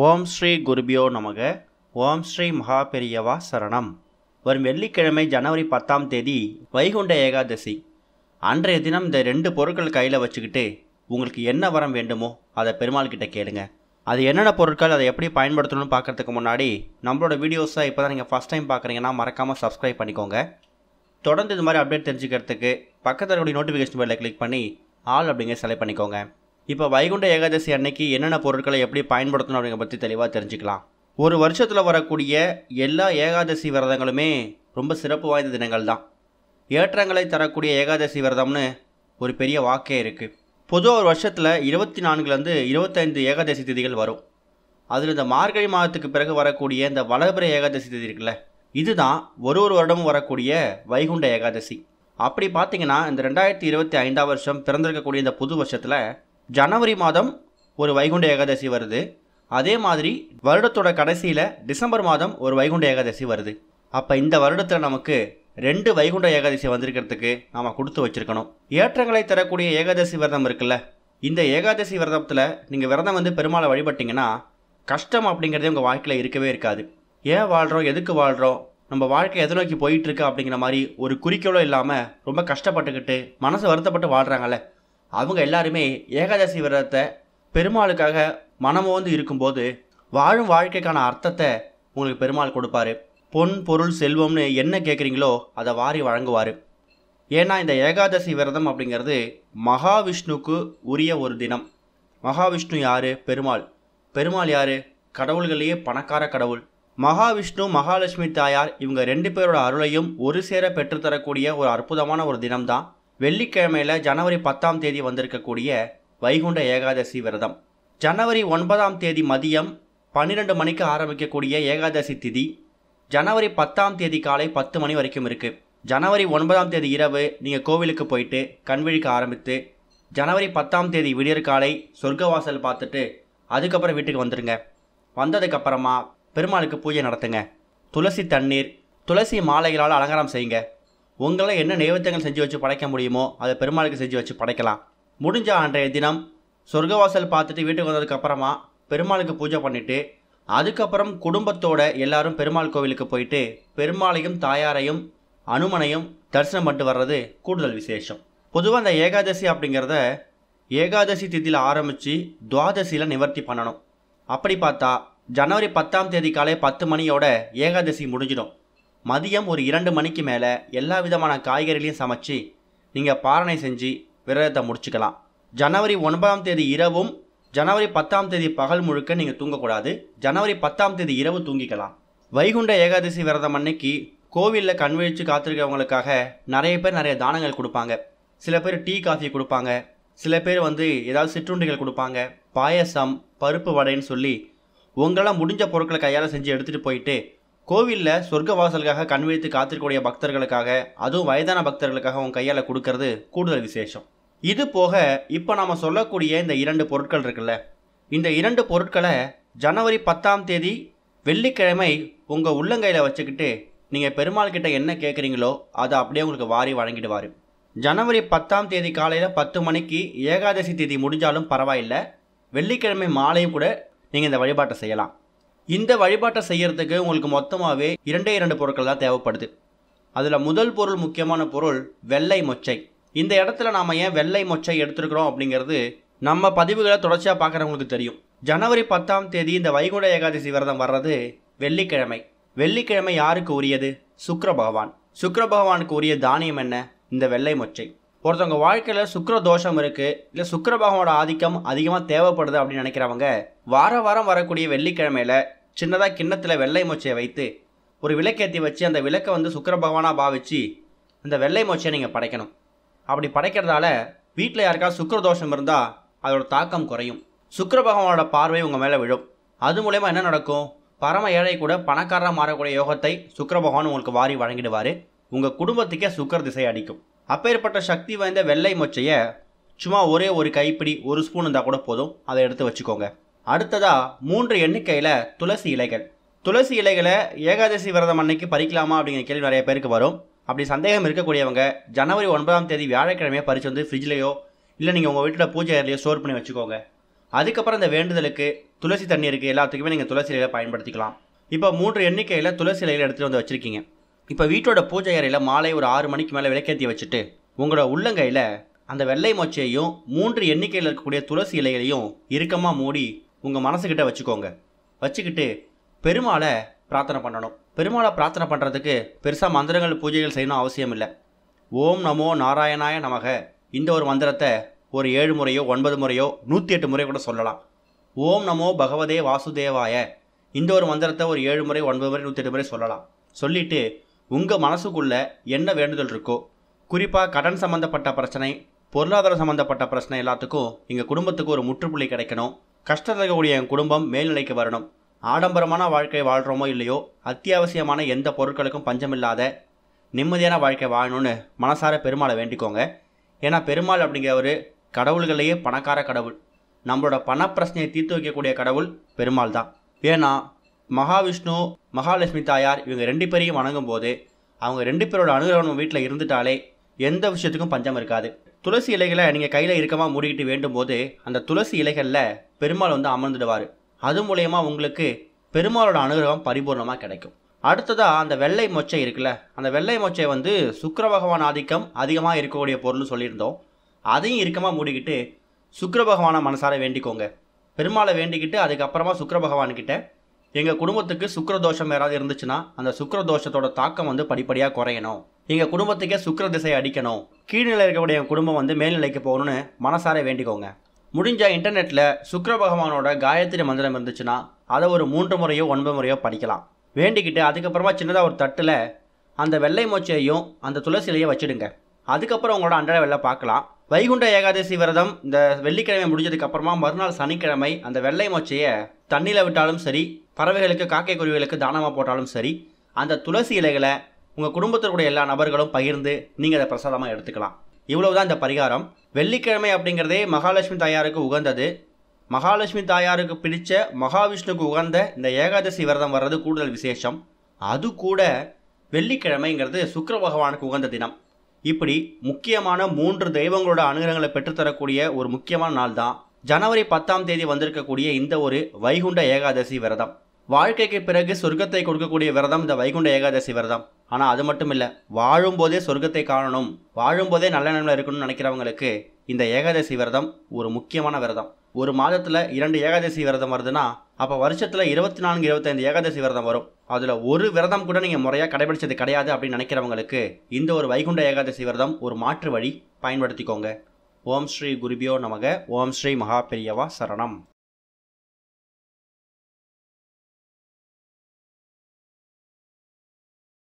ஓம் ஸ்ரீ குருபியோ நமக. ஓம் ஸ்ரீ மகாபெரியவா சரணம். வரும் வெள்ளிக்கிழமை ஜனவரி 10ஆம் தேதி வைகுண்ட ஏகாதசி. அன்றைய தினம் இந்த 2 பொருட்கள் கையில் வச்சுக்கிட்டு உங்களுக்கு என்ன வரம் வேண்டுமோ அதை பெருமாள் கிட்ட கேளுங்க. அது என்னென்ன பொருட்கள், அதை எப்படி பயன்படுத்தணும்னு பார்க்குறதுக்கு முன்னாடி நம்மளோட வீடியோஸை இப்போ தான் நீங்கள் ஃபஸ்ட் டைம் பார்க்குறீங்கன்னா மறக்காமல் சப்ஸ்கிரைப் பண்ணிக்கோங்க. தொடர்ந்து இது மாதிரி அப்டேட் தெரிஞ்சுக்கிறதுக்கு பக்கத்தில் இருக்கக்கூடிய நோட்டிஃபிகேஷன் பெல்லை கிளிக் பண்ணி ஆல் அப்படிங்க செலக்ட் பண்ணிக்கோங்க. இப்போ வைகுண்ட ஏகாதசி அன்னைக்கு என்னென்ன பொருட்களை எப்படி பயன்படுத்தணும் அப்படிங்கிற பற்றி தெளிவாக தெரிஞ்சுக்கலாம். ஒரு வருஷத்தில் வரக்கூடிய எல்லா ஏகாதசி விரதங்களுமே ரொம்ப சிறப்பு வாய்ந்த தினங்கள் தான். ஏற்றங்களை தரக்கூடிய ஏகாதசி விரதம்னு ஒரு பெரிய வாக்கே இருக்குது. பொதுவாக ஒரு வருஷத்தில் 24லேருந்து 25 ஏகாதசி திதிகள் வரும். அதில் இந்த மார்கழி மாதத்துக்கு பிறகு வரக்கூடிய இந்த வளர்பிறை ஏகாதசி திதி இருக்குல்ல, இதுதான் ஒரு வருடமும் வரக்கூடிய வைகுண்ட ஏகாதசி. அப்படி பார்த்தீங்கன்னா இந்த 2025ஆம் வருஷம் பிறந்திருக்கக்கூடிய இந்த புது வருஷத்தில் ஜனவரி மாதம் ஒரு வைகுண்ட ஏகாதசி வருது. அதே மாதிரி வருடத்தோட கடைசியில் டிசம்பர் மாதம் ஒரு வைகுண்ட ஏகாதசி வருது. அப்போ இந்த வருடத்தில் நமக்கு 2 வைகுண்ட ஏகாதசி வந்திருக்கிறதுக்கு நாம் கொடுத்து வச்சுருக்கணும். ஏற்றங்களை தரக்கூடிய ஏகாதசி விரதம் இருக்குல்ல, இந்த ஏகாதசி விரதத்தில் நீங்கள் விரதம் பெருமாளை வழிபட்டிங்கன்னா கஷ்டம் அப்படிங்கிறதே உங்கள் வாழ்க்கையில் இருக்கவே இருக்காது. ஏன் வாழ்கிறோம், எதுக்கு வாழ்கிறோம், நம்ம வாழ்க்கை எதை நோக்கி போயிட்டுருக்கு அப்படிங்கிற மாதிரி ஒரு குறிக்கோளும் இல்லாமல் ரொம்ப கஷ்டப்பட்டுக்கிட்டு மனசு வருத்தப்பட்டு வாழ்கிறாங்கல்ல, அவங்க எல்லாருமே ஏகாதசி விரதத்தை பெருமாளுக்காக மனமோந்து இருக்கும்போது வாழும் வாழ்க்கைக்கான அர்த்தத்தை உங்களுக்கு பெருமாள் கொடுப்பாரு. பொன் பொருள் செல்வம்னு என்ன கேட்குறீங்களோ அதை வாரி வழங்குவார். ஏன்னா இந்த ஏகாதசி விரதம் அப்படிங்கிறது மகாவிஷ்ணுக்கு உரிய ஒரு தினம். மகாவிஷ்ணு யார்? பெருமாள். பெருமாள் யார்? கடவுள்களையே பணக்கார கடவுள். மகாவிஷ்ணு மகாலட்சுமி தாயார் இவங்க 2 பேரோட அருளையும் ஒரு சேர பெற்றுத்தரக்கூடிய ஒரு அற்புதமான ஒரு தினம்தான் வெள்ளிக்கிழமையில் ஜனவரி 10ஆம் தேதி வந்திருக்கக்கூடிய வைகுண்ட ஏகாதசி விரதம். ஜனவரி 9ஆம் தேதி மதியம் 12 மணிக்கு ஆரம்பிக்கக்கூடிய ஏகாதசி திதி ஜனவரி 10ஆம் தேதி காலை 10 மணி வரைக்கும் இருக்குது. ஜனவரி 9ஆம் தேதி இரவு நீங்கள் கோவிலுக்கு போயிட்டு கண்விழிக்க ஆரம்பித்து ஜனவரி 10ஆம் தேதி விடியற்காலை சொர்க்கவாசல் பார்த்துட்டு அதுக்கப்புறம் வீட்டுக்கு வந்துடுங்க. வந்ததுக்கப்புறமா பெருமாளுக்கு பூஜை நடத்துங்க. துளசி தண்ணீர், துளசி மாலைகளால் அலங்காரம் செய்யுங்க. உங்களால் என்ன நைவேத்தியங்கள் செஞ்சு வச்சு படைக்க முடியுமோ அதை பெருமாளுக்கு செஞ்சு வச்சு படைக்கலாம். முடிஞ்ச அன்றைய தினம் சொர்க்கவாசல் பார்த்துட்டு வீட்டுக்கு வந்ததுக்கப்புறமா பெருமாளுக்கு பூஜை பண்ணிவிட்டு அதுக்கப்புறம் குடும்பத்தோட எல்லாரும் பெருமாள் கோவிலுக்கு போயிட்டு பெருமாளையும் தாயாரையும் அனுமனையும் தரிசனம் பண்ணிட்டு வர்றது கூடுதல் விசேஷம். பொதுவாக அந்த ஏகாதசி அப்படிங்கிறத ஏகாதசி திதியில் ஆரம்பித்து துவாதசியில் நிவர்த்தி பண்ணணும். அப்படி பார்த்தா ஜனவரி 10ஆம் தேதி காலை 10 மணியோட ஏகாதசி முடிஞ்சிடும். மதியம் ஒரு 2 மணிக்கு மேலே எல்லா விதமான காய்கறிகளையும் சமைச்சு நீங்கள் பாரணை செஞ்சு விரதத்தை முடிச்சுக்கலாம். ஜனவரி 9ஆம் தேதி இரவும் ஜனவரி 10ஆம் தேதி பகல் முழுக்க நீங்கள் தூங்கக்கூடாது. ஜனவரி 10ஆம் தேதி இரவு தூங்கிக்கலாம். வைகுண்ட ஏகாதசி விரதம் அன்னைக்கு கோவிலில் கண்விழித்து காத்திருக்கிறவங்களுக்காக நிறைய பேர் நிறைய தானங்கள் கொடுப்பாங்க. சில பேர் டீ காஃபி கொடுப்பாங்க, சில பேர் ஏதாவது சிற்றுண்டிகள் கொடுப்பாங்க, பாயசம் பருப்பு வடைன்னு சொல்லி உங்களால் முடிஞ்ச பொருட்களை கையால் செஞ்சு எடுத்துகிட்டு போயிட்டு கோவிலில் சொர்க்க வாசலுக்காக கண்விழித்து காத்திருக்கக்கூடிய பக்தர்களுக்காக, அதுவும் வயதான பக்தர்களுக்காக உங்கள் கையால் கொடுக்கறது கூடுதல் விசேஷம். இது போக இப்போ நாம் சொல்லக்கூடிய இந்த 2 பொருட்கள் இருக்குல்ல, இந்த 2 பொருட்களை ஜனவரி 10ஆம் தேதி வெள்ளிக்கிழமை உங்கள் உள்ளங்கையில் வச்சுக்கிட்டு நீங்கள் பெருமாள் கிட்ட என்ன கேட்குறீங்களோ அதை அப்படியே உங்களுக்கு வாரி வழங்கிடுவார். ஜனவரி 10ஆம் தேதி காலையில் 10 மணிக்கு ஏகாதசி தேதி முடிஞ்சாலும் பரவாயில்லை, வெள்ளிக்கிழமை மாலையும் கூட நீங்கள் இந்த வழிபாட்டை செய்யலாம். இந்த வழிபாட்டை செய்கிறதுக்கு உங்களுக்கு மொத்தமாகவே 2 பொருட்கள் தான் தேவைப்படுது. அதில் முதல் பொருள், முக்கியமான பொருள் வெள்ளை மொச்சை. இந்த இடத்துல நாம் ஏன் வெள்ளை மொச்சை எடுத்துருக்குறோம் அப்படிங்கிறது நம்ம பதிவுகளை தொடர்ச்சியாக பார்க்குறவங்களுக்கு தெரியும். ஜனவரி 10ஆம் தேதி இந்த வைகுண்ட ஏகாதசி விரதம் வர்றது வெள்ளிக்கிழமை. வெள்ளிக்கிழமை யாருக்கு உரியது? சுக்கிர பகவான். சுக்கிர பகவானுக்கு உரிய தானியம் என்ன? இந்த வெள்ளை மொச்சை. ஒருத்தவங்க வாழ்க்கையில் சுக்கிர தோஷம் இருக்குது, இல்லை சுக்கிர பகவானோட ஆதிக்கம் அதிகமாக தேவைப்படுது அப்படின்னு நினைக்கிறவங்க வாரம் வரக்கூடிய வெள்ளிக்கிழமையில் சின்னதாக கிண்ணத்தில் வெள்ளை மொச்சையை வைத்து ஒரு விளக்கேற்றி வச்சு அந்த விளக்கை சுக்கிர பகவானாக பாவிச்சு இந்த வெள்ளை மொச்சையை நீங்கள் படைக்கணும். அப்படி படைக்கிறதால வீட்டில் யாருக்காவது சுக்கிர தோஷம் இருந்தால் அதோட தாக்கம் குறையும். சுக்கிர பகவானோட பார்வை உங்கள் மேலே விழும். அது மூலமா என்ன நடக்கும்? பரம ஏழை கூட பணக்காரராக மாறக்கூடிய யோகத்தை சுக்கிர பகவான் உங்களுக்கு வாரி வழங்கிடுவார். உங்கள் குடும்பத்துக்கே சுக்கிர திசை அடிக்கும். அப்பேற்பட்ட சக்தி வாய்ந்த வெள்ளை மொச்சையை சும்மா ஒரே ஒரு கைப்பிடி, 1 ஸ்பூன் இருந்தால் கூட போதும், அதை எடுத்து வச்சுக்கோங்க. அடுத்ததாக 3 எண்ணிக்கையில் துளசி இலைகள். துளசி இலைகளை ஏகாதசி விரதம் அன்னைக்கு பறிக்கலாமா அப்படிங்கிற கேள்வி நிறைய பேருக்கு வரும். அப்படி சந்தேகம் இருக்கக்கூடியவங்க ஜனவரி 9ஆம் தேதி வியாழக்கிழமையை பறித்து ஃப்ரிட்ஜ்லேயோ இல்லை நீங்கள் உங்கள் வீட்டில் பூஜை அறையிலையோ ஸ்டோர் பண்ணி வச்சுக்கோங்க. அதுக்கப்புறம் இந்த வேண்டுதலுக்கு துளசி தண்ணி இருக்குது, எல்லாத்துக்குமே நீங்கள் துளசி இலையை பயன்படுத்திக்கலாம். இப்போ 3 எண்ணிக்கையில் துளசி இலைகளை எடுத்துகிட்டு வந்து வச்சுருக்கீங்க. இப்போ வீட்டோட பூஜை அறையில் மாலை ஒரு 6 மணிக்கு மேலே விளக்கேற்றி வச்சுட்டு உங்களோட உள்ளங்கையில் அந்த வெள்ளை மொச்சையும் 3 எண்ணிக்கையில் இருக்கக்கூடிய துளசி இலைகளையும் இறுக்கமாக மூடி உங்கள் மனசுக்கிட்ட வச்சுக்கோங்க. வச்சுக்கிட்டு பெருமாளை பிரார்த்தனை பண்ணணும். பெருமாளை பிரார்த்தனை பண்ணுறதுக்கு பெருசாக மந்திரங்கள் பூஜைகள் செய்யணும் அவசியம் இல்லை. ஓம் நமோ நாராயணாய நமக இந்த ஒரு மந்திரத்தை ஒரு 7 முறையோ 9 முறையோ 108 முறை கூட சொல்லலாம். ஓம் நமோ பகவதே வாசுதேவாய இந்த ஒரு மந்திரத்தை ஒரு 7 முறை 9 முறை 108 முறை சொல்லலாம். சொல்லிவிட்டு உங்கள் மனசுக்குள்ளே என்ன வேண்டுதல் இருக்கோ, குறிப்பாக கடன் சம்மந்தப்பட்ட பிரச்சனை, பொருளாதார சம்மந்தப்பட்ட பிரச்சனை எல்லாத்துக்கும் எங்கள் குடும்பத்துக்கு ஒரு முற்றுப்புள்ளி கிடைக்கணும், கஷ்டத்தில் இருக்கக்கூடிய என் குடும்பம் மேல்நிலைக்கு வரணும், ஆடம்பரமான வாழ்க்கை வாழ்கிறோமோ இல்லையோ அத்தியாவசியமான எந்த பொருட்களுக்கும் பஞ்சமில்லாத நிம்மதியான வாழ்க்கை வாழணும்னு மனசார பெருமாளை வேண்டிக்கோங்க. ஏன்னா பெருமாள் அப்படிங்கிறவர் கடவுள்களையே பணக்கார கடவுள். நம்மளோட பணப்பிரச்சனையை தீர்த்து வைக்கக்கூடிய கடவுள் பெருமாள் தான். ஏன்னா மகாவிஷ்ணு மகாலட்சுமி தாயார் இவங்க 2 பேரையும் வணங்கும் போது அவங்க 2 பேரோட அனுகிரகம் வீட்டில் இருந்துட்டாலே எந்த விஷயத்துக்கும் பஞ்சம் இருக்காது. துளசி இலைகளை நீங்கள் கையில் இறுக்கமாக மூடிக்கிட்டு வேண்டும் போது அந்த துளசி இலைகளில் பெருமாள் வந்து அமர்ந்துடுவார். அது மூலயமா உங்களுக்கு பெருமாளோட அனுகிரகம் பரிபூர்ணமாக கிடைக்கும். அடுத்ததாக அந்த வெள்ளை மொச்சை இருக்குல்ல, அந்த வெள்ளை மொச்சை வந்து சுக்கிர பகவான் ஆதிக்கம் அதிகமாக இருக்கக்கூடிய பொருள்னு சொல்லியிருந்தோம். அதையும் இறுக்கமாக மூடிக்கிட்டு சுக்கிர பகவானை மனசார வேண்டிக்கோங்க. பெருமாளை வேண்டிக்கிட்டு அதுக்கப்புறமா சுக்கிர பகவான்கிட்ட எங்கள் குடும்பத்துக்கு சுக்கிர தோஷம் யாராவது இருந்துச்சுன்னா அந்த சுக்கிர தோஷத்தோட தாக்கம் வந்து படிப்படியாக குறையணும், எங்கள் குடும்பத்துக்கே சுக்கிர திசை அடிக்கணும், கீழ்நிலை இருக்கக்கூடிய எங்கள் குடும்பம் வந்து மேல்நிலைக்கு போகணும்னு மனசார வேண்டிக்கோங்க. முடிஞ்ச இன்டர்நெட்டில் சுக்கிர பகவானோட காயத்ரி மந்திரம் இருந்துச்சுன்னா அதை ஒரு 3 முறையோ 9 முறையோ படிக்கலாம். வேண்டிக்கிட்டு அதுக்கப்புறமா சின்னதாக ஒரு தட்டில் அந்த வெள்ளை மொச்சையும் அந்த துளசி இலையை வச்சுடுங்க. அதுக்கப்புறம் உங்களோட அன்றாட வேலை பார்க்கலாம். வைகுண்ட ஏகாதசி விரதம் இந்த வெள்ளிக்கிழமை முடிஞ்சதுக்கப்புறமா மறுநாள் சனிக்கிழமை அந்த வெள்ளை மொச்சையை தண்ணியில் விட்டாலும் சரி, பறவைகளுக்கு காக்கை குருவிகளுக்கு தானமாக போட்டாலும் சரி, அந்த துளசி இலைகளை உங்கள் குடும்பத்திற்குடைய எல்லா நபர்களும் பகிர்ந்து நீங்கள் அதை பிரசாதமாக எடுத்துக்கலாம். இவ்வளவுதான் இந்த பரிகாரம். வெள்ளிக்கிழமை அப்படிங்கிறதே மகாலட்சுமி தாயாருக்கு உகந்தது. மகாலட்சுமி தாயாருக்கு பிடிச்ச மகாவிஷ்ணுக்கு உகந்த இந்த ஏகாதசி விரதம் வர்றது கூடுதல் விசேஷம். அது கூட வெள்ளிக்கிழமைங்கிறது சுக்கிர பகவானுக்கு உகந்த தினம். இப்படி முக்கியமான 3 தெய்வங்களோட அனுகிரகங்களை பெற்றுத்தரக்கூடிய ஒரு முக்கியமான நாள் தான் ஜனவரி 10ஆம் தேதி வந்திருக்கக்கூடிய இந்த ஒரு வைகுண்ட ஏகாதசி விரதம். வாழ்க்கைக்கு பிறகு சொர்க்கத்தை கொடுக்கக்கூடிய விரதம் இந்த வைகுண்ட ஏகாதசி விரதம். ஆனால் அது மட்டும் இல்லை, வாழும்போதே சொர்க்கத்தை காணணும், வாழும்போதே நல்ல நிலைமையில் இருக்கணும்னு நினைக்கிறவங்களுக்கு இந்த ஏகாதசி விரதம் ஒரு முக்கியமான விரதம். ஒரு மாதத்தில் 2 ஏகாதசி விரதம் வருதுன்னா அப்போ வருஷத்தில் 24 25 ஏகாதசி விரதம் வரும். அதில் ஒரு விரதம் கூட நீங்கள் முறையாக கடைபிடிச்சது கிடையாது அப்படின்னு நினைக்கிறவங்களுக்கு இந்த ஒரு வைகுண்ட ஏகாதசி விரதம் ஒரு மாற்று வழி, பயன்படுத்திக்கோங்க. ஓம் ஸ்ரீ குருபியோ நமக. ஓம் ஸ்ரீ மகா பெரியவா சரணம்.